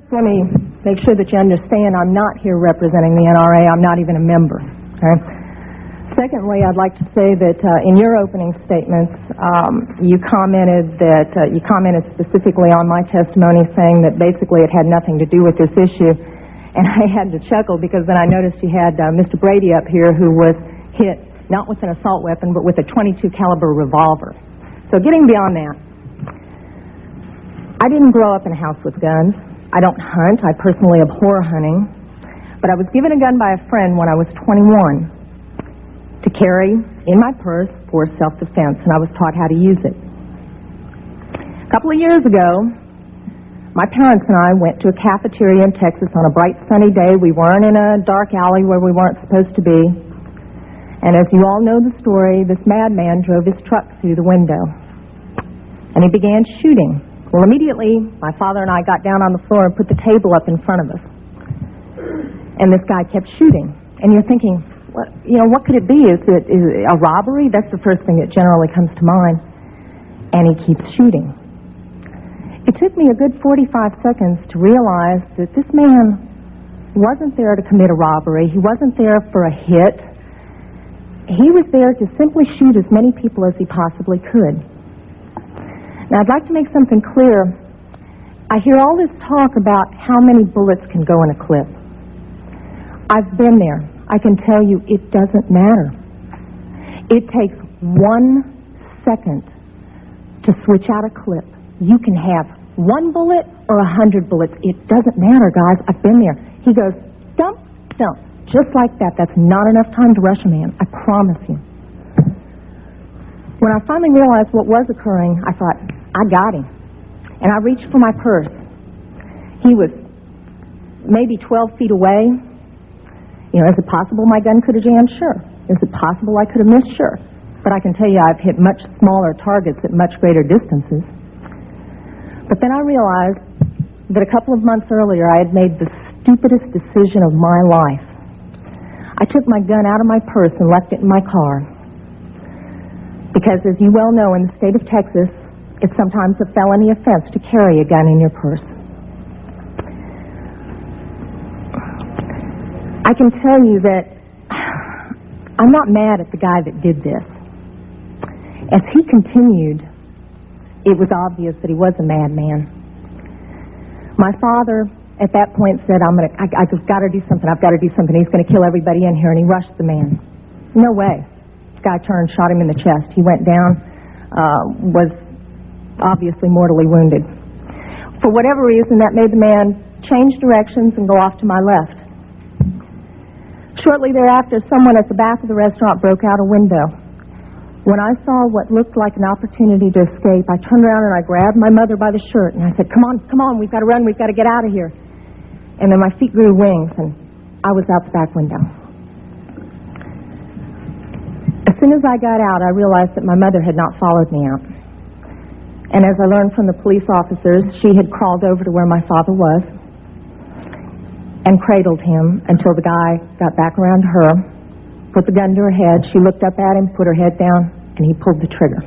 let me make sure that you understand I'm not here representing the NRA. I'm not even a member. Okay? Secondly, I'd like to say that in your opening statements, you commented specifically on my testimony, saying that basically it had nothing to do with this issue. And I had to chuckle because then I noticed you had Mr. Brady up here, who was hit not with an assault weapon but with a .22 caliber revolver. So getting beyond that, I didn't grow up in a house with guns. I don't hunt. I personally abhor hunting. But I was given a gun by a friend when I was 21 to carry in my purse for self-defense, and I was taught how to use it. A couple of years ago, my parents and I went to a cafeteria in Texas on a bright sunny day. We weren't in a dark alley where we weren't supposed to be. And as you all know the story, this madman drove his truck through the window, and he began shooting. Well, immediately, my father and I got down on the floor and put the table up in front of us. And this guy kept shooting. And you're thinking, what could it be? Is it a robbery? That's the first thing that generally comes to mind. And he keeps shooting. It took me a good 45 seconds to realize that this man wasn't there to commit a robbery. He wasn't there for a hit. He was there to simply shoot as many people as he possibly could. Now, I'd like to make something clear. I hear all this talk about how many bullets can go in a clip. I've been there. I can tell you it doesn't matter. It takes 1 second to switch out a clip. You can have 1 bullet or 100 bullets. It doesn't matter, guys. I've been there. He goes, dump, dump, just like that. That's not enough time to rush a man. I promise you. When I finally realized what was occurring, I thought, I got him. And I reached for my purse. He was maybe 12 feet away. Is it possible my gun could have jammed? Sure. Is it possible I could have missed? Sure. But I can tell you I've hit much smaller targets at much greater distances. But then I realized that a couple of months earlier I had made the stupidest decision of my life. I took my gun out of my purse and left it in my car. Because as you well know, in the state of Texas, it's sometimes a felony offense to carry a gun in your purse. I can tell you that I'm not mad at the guy that did this. As he continued, it was obvious that he was a madman. My father, at that point, said, I just got to do something. I've got to do something. He's going to kill everybody in here, and he rushed the man. No way. The guy turned, shot him in the chest. He went down, was obviously mortally wounded. For whatever reason, that made the man change directions and go off to my left. Shortly thereafter, someone at the back of the restaurant broke out a window. When I saw what looked like an opportunity to escape, I turned around and I grabbed my mother by the shirt and I said, come on, we've got to run, we've got to get out of here. And then my feet grew wings and I was out the back window. As soon as I got out, I realized that my mother had not followed me out. And as I learned from the police officers, she had crawled over to where my father was and cradled him until the guy got back around to her, put the gun to her head. She looked up at him, put her head down, and he pulled the trigger.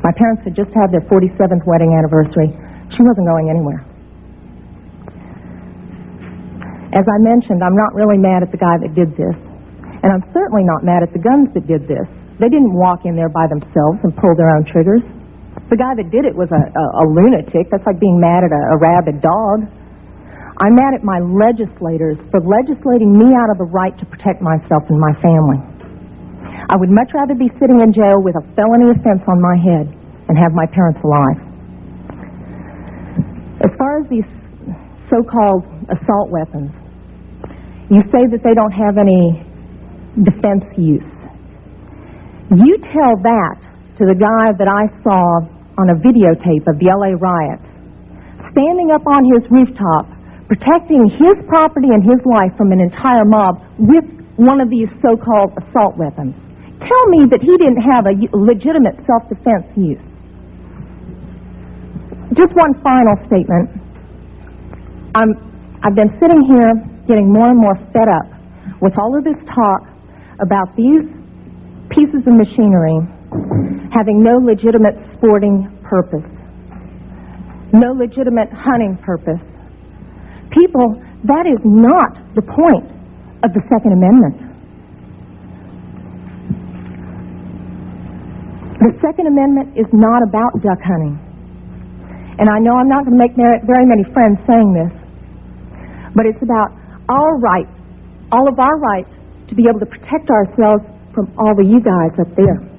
My parents had just had their 47th wedding anniversary. She wasn't going anywhere. As I mentioned, I'm not really mad at the guy that did this, and I'm certainly not mad at the guns that did this. They didn't walk in there by themselves and pull their own triggers. The guy that did it was a lunatic. That's like being mad at a rabid dog. I'm mad at my legislators for legislating me out of the right to protect myself and my family. I would much rather be sitting in jail with a felony offense on my head and have my parents alive. As far as these so-called assault weapons, you say that they don't have any defense use. You tell that to the guy that I saw on a videotape of the LA riots, standing up on his rooftop, protecting his property and his life from an entire mob with one of these so-called assault weapons. Tell me that he didn't have a legitimate self-defense use. Just one final statement. I've been sitting here getting more and more fed up with all of this talk about these pieces of machinery having no legitimate sporting purpose, no legitimate hunting purpose, People, that is not the point of the Second Amendment. The Second Amendment is not about duck hunting. And I know I'm not going to make very many friends saying this, but it's about our rights, all of our rights, to be able to protect ourselves from all of you guys up there.